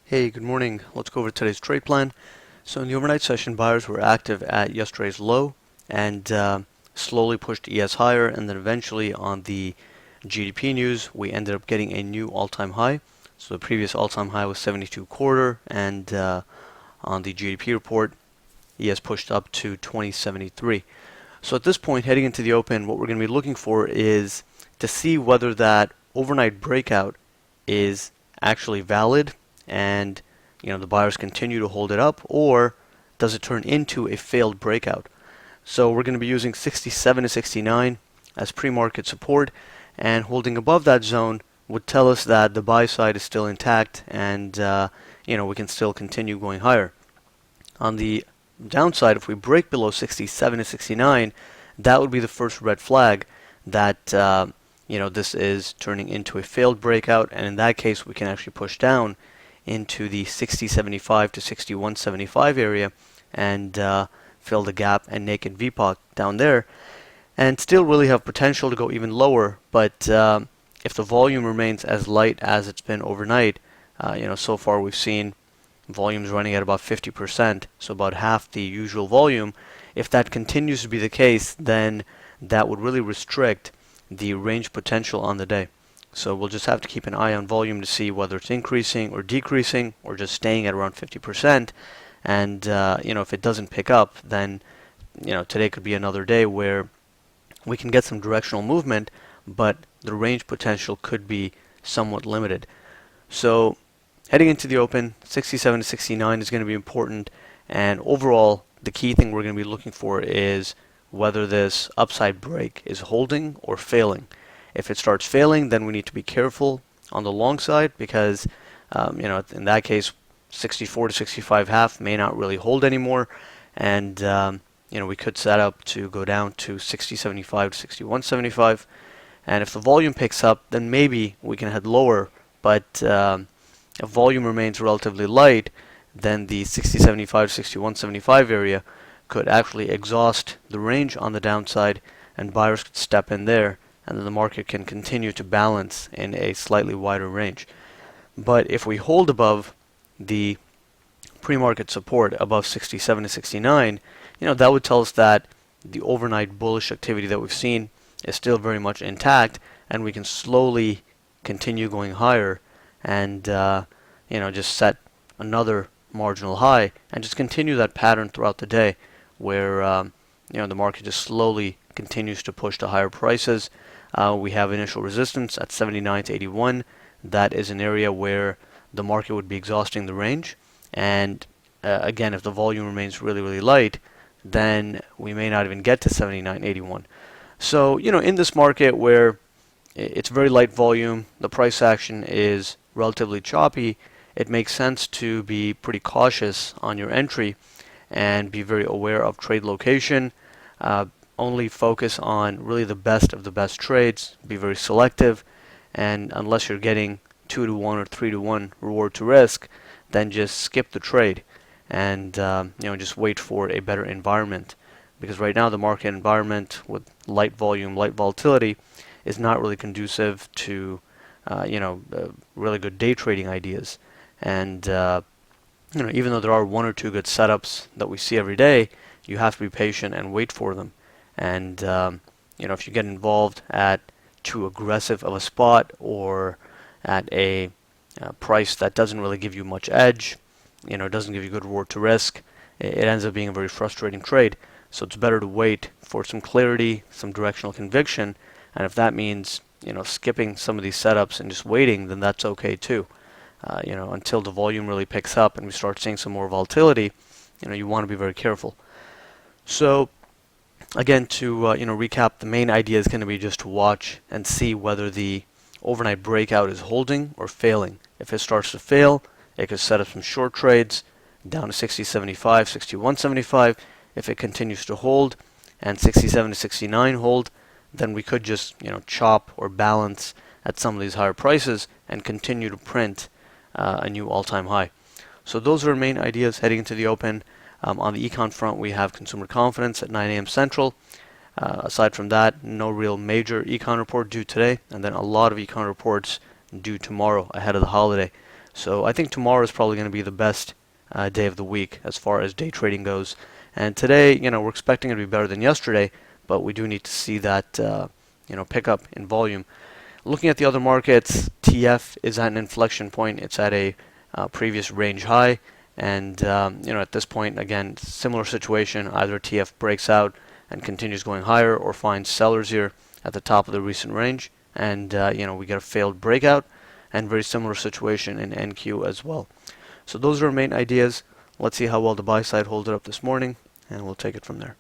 Hey, good morning. Let's go over today's trade plan. So in the overnight session, buyers were active at yesterday's low and slowly pushed ES higher, and then eventually on the GDP news, we ended up getting a new all-time high. So the previous all-time high was 72 quarter, and on the GDP report, ES pushed up to 2073. So at this point, heading into the open, what we're going to be looking for is to see whether that overnight breakout is actually valid and the buyers continue to hold it up, or does it turn into a failed breakout? So we're going to be using 67 to 69 as pre-market support, and holding above that zone would tell us that the buy side is still intact and we can still continue going higher. On the downside, if we break below 67 to 69, that would be the first red flag that this is turning into a failed breakout, and in that case we can actually push down into the 60.75 to 61.75 area and fill the gap and naked VPOC down there, and still really have potential to go even lower. But if the volume remains as light as it's been overnight, so far we've seen volumes running at about 50%, so about half the usual volume. If that continues to be the case, then that would really restrict the range potential on the day. So we'll just have to keep an eye on volume to see whether it's increasing or decreasing or just staying at around 50%. And if it doesn't pick up, then today could be another day where we can get some directional movement, but the range potential could be somewhat limited. So heading into the open, 67 to 69 is going to be important, and overall the key thing we're going to be looking for is whether this upside break is holding or failing. If it starts failing, then we need to be careful on the long side because, in that case, 64 to 65 half may not really hold anymore, and we could set up to go down to 60.75 to 61.75. And if the volume picks up, then maybe we can head lower. But if volume remains relatively light, then the 60.75 to 61.75 area could actually exhaust the range on the downside, and buyers could step in there, and then the market can continue to balance in a slightly wider range. But if we hold above the pre-market support above 67 to 69, that would tell us that the overnight bullish activity that we've seen is still very much intact, and we can slowly continue going higher and just set another marginal high and just continue that pattern throughout the day where the market just slowly continues to push to higher prices. We have initial resistance at 79 to 81. That is an area where the market would be exhausting the range. And again, if the volume remains really, really light, then we may not even get to 79.81. So, in this market where it's very light volume, the price action is relatively choppy, it makes sense to be pretty cautious on your entry and be very aware of trade location. Only focus on really the best of the best trades, be very selective, and unless you're getting 2 to 1 or 3 to 1 reward to risk, then just skip the trade and just wait for a better environment, because right now the market environment with light volume, light volatility is not really conducive to really good day trading ideas. And even though there are one or two good setups that we see every day, you have to be patient and wait for them. And if you get involved at too aggressive of a spot or at a price that doesn't really give you much edge, doesn't give you good reward to risk, it ends up being a very frustrating trade. So it's better to wait for some clarity, some directional conviction, and if that means skipping some of these setups and just waiting, then that's okay too. Until the volume really picks up and we start seeing some more volatility, you want to be very careful. So again, to recap, the main idea is going to be just to watch and see whether the overnight breakout is holding or failing. If it starts to fail, it could set up some short trades down to 60.75, 61.75. If it continues to hold and 67 to 69 hold, then we could just chop or balance at some of these higher prices and continue to print a new all-time high. So those are our main ideas heading into the open. On the econ front, we have consumer confidence at 9 a.m. Central. Aside from that, no real major econ report due today, and then a lot of econ reports due tomorrow ahead of the holiday. So I think tomorrow is probably going to be the best day of the week as far as day trading goes. And today, we're expecting it to be better than yesterday, but we do need to see that pick up in volume. Looking at the other markets, TF is at an inflection point. It's at a previous range high, and at this point, again, similar situation. Either TF breaks out and continues going higher, or finds sellers here at the top of the recent range, and we get a failed breakout, and very similar situation in NQ as well. So those are our main ideas. Let's see how well the buy side holds it up this morning, and we'll take it from there.